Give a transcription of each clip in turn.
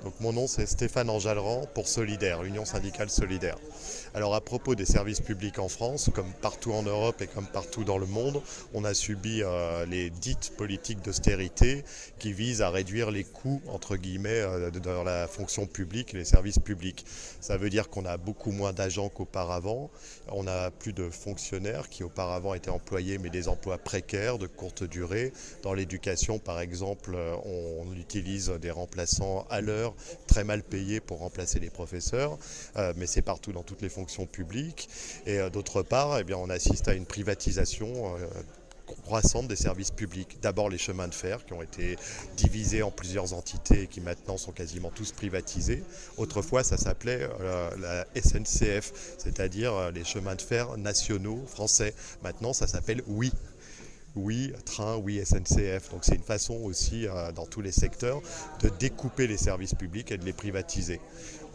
Donc mon nom c'est Stéphane Enjalran pour Solidaire, Union syndicale solidaire. Alors à propos des services publics en France, comme partout en Europe et comme partout dans le monde, on a subi les dites politiques d'austérité qui visent à réduire les coûts entre guillemets dans la fonction publique et les services publics. Ça veut dire qu'on a beaucoup moins d'agents qu'auparavant, on a plus de fonctionnaires qui auparavant étaient employés mais des emplois précaires de courte durée. Dans l'éducation par exemple, on utilise des remplaçants à l'heure très mal payés pour remplacer les professeurs, mais c'est partout dans toutes les fonctions publiques. Et d'autre part, eh bien, on assiste à une privatisation croissante des services publics. D'abord les chemins de fer qui ont été divisés en plusieurs entités et qui maintenant sont quasiment tous privatisés. Autrefois ça s'appelait la SNCF, c'est-à-dire les chemins de fer nationaux français. Maintenant ça s'appelle Oui. Oui, train, oui, SNCF. Donc c'est une façon aussi, dans tous les secteurs, de découper les services publics et de les privatiser.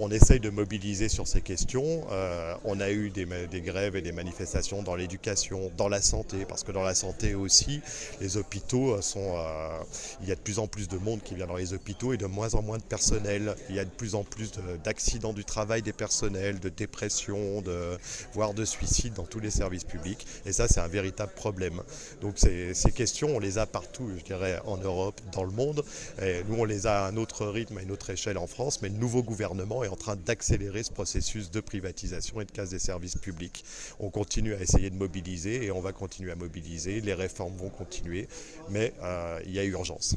On essaye de mobiliser sur ces questions. On a eu des grèves et des manifestations dans l'éducation, dans la santé, parce que dans la santé aussi, les hôpitaux sont... il y a de plus en plus de monde qui vient dans les hôpitaux et de moins en moins de personnel. Il y a de plus en plus d'accidents du travail des personnels, de dépression, voire de suicides dans tous les services publics. Et ça, c'est un véritable problème. Donc ces questions, on les a partout, je dirais, en Europe, dans le monde. Et nous, on les a à un autre rythme, à une autre échelle en France, mais le nouveau gouvernement est en train d'accélérer ce processus de privatisation et de casse des services publics. On continue à essayer de mobiliser et on va continuer à mobiliser. Les réformes vont continuer, mais il y a urgence.